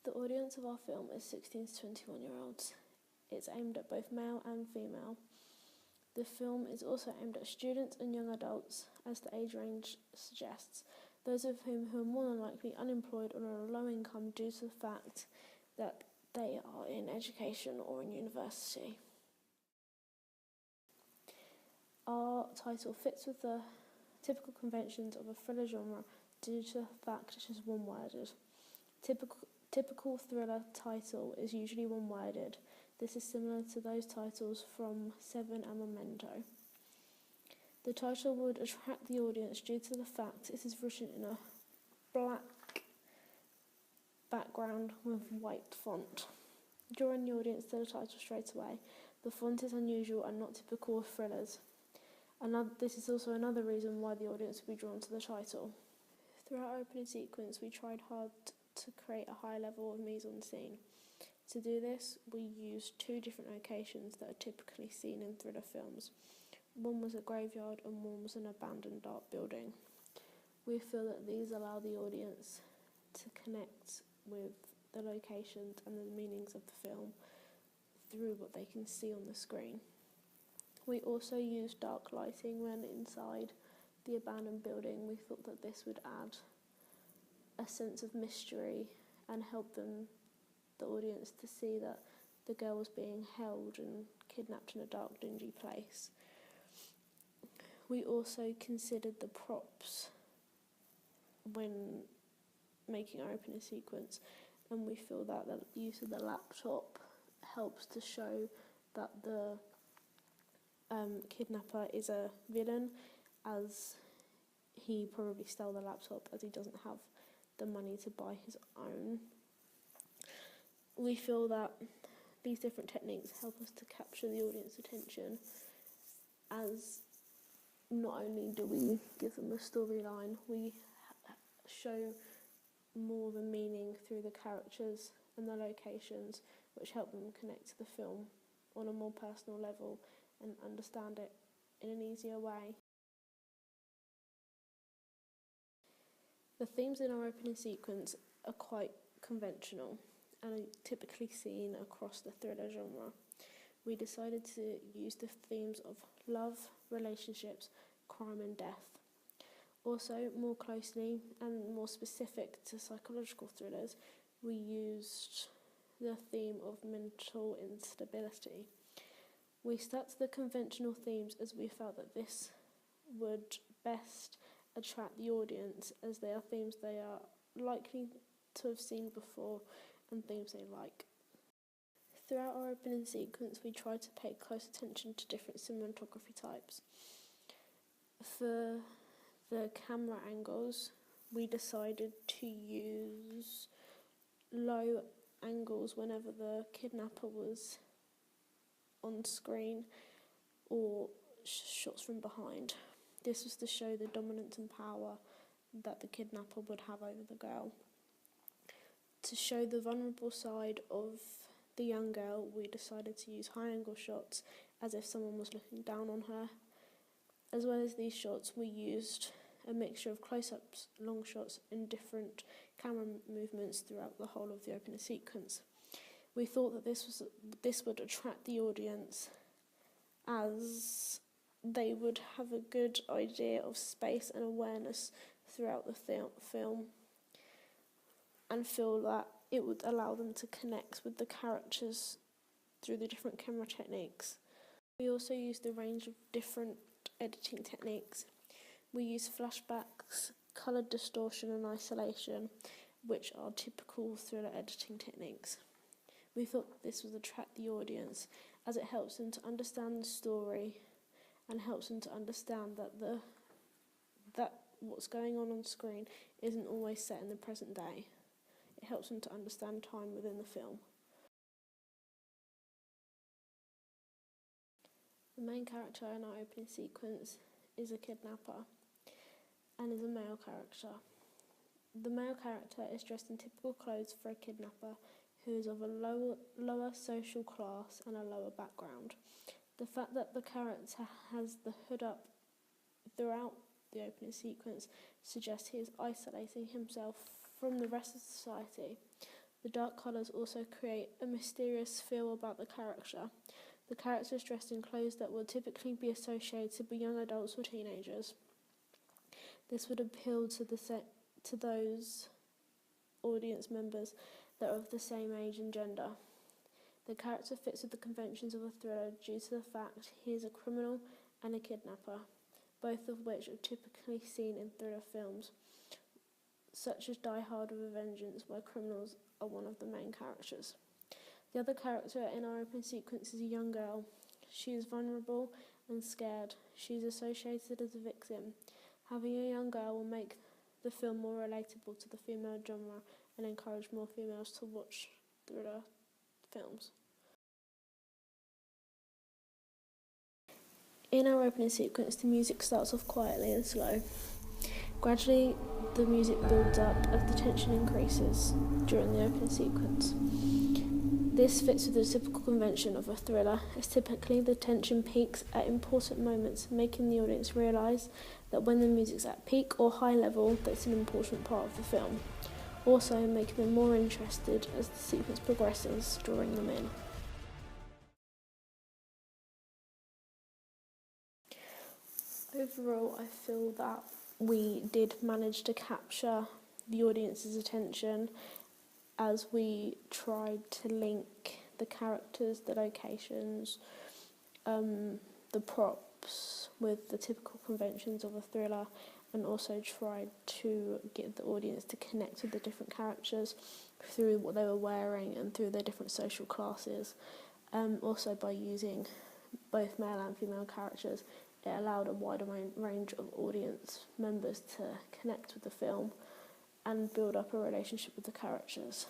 The audience of our film is 16 to 21-year-olds. It's aimed at both male and female. The film is also aimed at students and young adults, as the age range suggests, those of whom who are more than likely unemployed or on a low income due to the fact that they are in education or in university. Our title fits with the typical conventions of a thriller genre due to the fact it is one-worded. Typical thriller title is usually one-worded. This is similar to those titles from Seven and Memento. The title would attract the audience due to the fact it is written in a black background with white font, drawing the audience to the title straight away. The font is unusual and not typical of thrillers. This is also another reason why the audience will be drawn to the title. Throughout our opening sequence, we tried hard to create a high level of mise-en-scene. To do this, we used two different locations that are typically seen in thriller films. One was a graveyard and one was an abandoned art building. We feel that these allow the audience to connect with the locations and the meanings of the film through what they can see on the screen. We also used dark lighting when inside the abandoned building. We thought that this would add a sense of mystery and help the audience to see that the girl was being held and kidnapped in a dark, dingy place. We also considered the props when making our opening sequence, and we feel that the use of the laptop helps to show that the kidnapper is a villain, as he probably stole the laptop as he doesn't have the money to buy his own. We feel that these different techniques help us to capture the audience attention, as not only do we give them a storyline, we show more the meaning through the characters and the locations, which help them connect to the film on a more personal level and understand it in an easier way. The themes in our opening sequence are quite conventional and are typically seen across the thriller genre. We decided to use the themes of love, relationships, crime and death. Also, more closely and more specific to psychological thrillers, we used the theme of mental instability. We stuck to the conventional themes as we felt that this would best attract the audience, as they are themes they are likely to have seen before and themes they like. Throughout our opening sequence, we tried to pay close attention to different cinematography types. For the camera angles, we decided to use low angles whenever the kidnapper was on screen, or shots from behind. This was to show the dominance and power that the kidnapper would have over the girl. To show the vulnerable side of the young girl, we decided to use high angle shots as if someone was looking down on her. As well as these shots, we used a mixture of close-ups, long shots and different camera movements throughout the whole of the opening sequence. We thought that this would attract the audience, as they would have a good idea of space and awareness throughout the film, and feel that it would allow them to connect with the characters through the different camera techniques. We also used a range of different editing techniques. We used flashbacks, colour distortion and isolation, which are typical thriller editing techniques. We thought this would attract the audience, as it helps them to understand the story and helps them to understand that what's going on screen isn't always set in the present day. It helps them to understand time within the film. The main character in our opening sequence is a kidnapper and is a male character. The male character is dressed in typical clothes for a kidnapper who is of a lower social class and a lower background. The fact that the character has the hood up throughout the opening sequence suggests he is isolating himself from the rest of society. The dark colours also create a mysterious feel about the character. The characters dressed in clothes that would typically be associated with young adults or teenagers. This would appeal to those audience members that are of the same age and gender. The character fits with the conventions of a thriller due to the fact he is a criminal and a kidnapper, both of which are typically seen in thriller films, such as Die Hard with a Vengeance, where criminals are one of the main characters. The other character in our opening sequence is a young girl. She is vulnerable and scared. She is associated as a victim. Having a young girl will make the film more relatable to the female genre and encourage more females to watch thriller films. In our opening sequence, the music starts off quietly and slow. Gradually, the music builds up as the tension increases during the opening sequence. This fits with the typical convention of a thriller, as typically the tension peaks at important moments, making the audience realise that when the music's at peak or high level, that's an important part of the film. Also making them more interested as the sequence progresses, drawing them in. Overall, I feel that we did manage to capture the audience's attention as we tried to link the characters, the locations, the props with the typical conventions of a thriller, and also tried to get the audience to connect with the different characters through what they were wearing and through their different social classes. Also by using both male and female characters, it allowed a wider range of audience members to connect with the film and build up a relationship with the characters.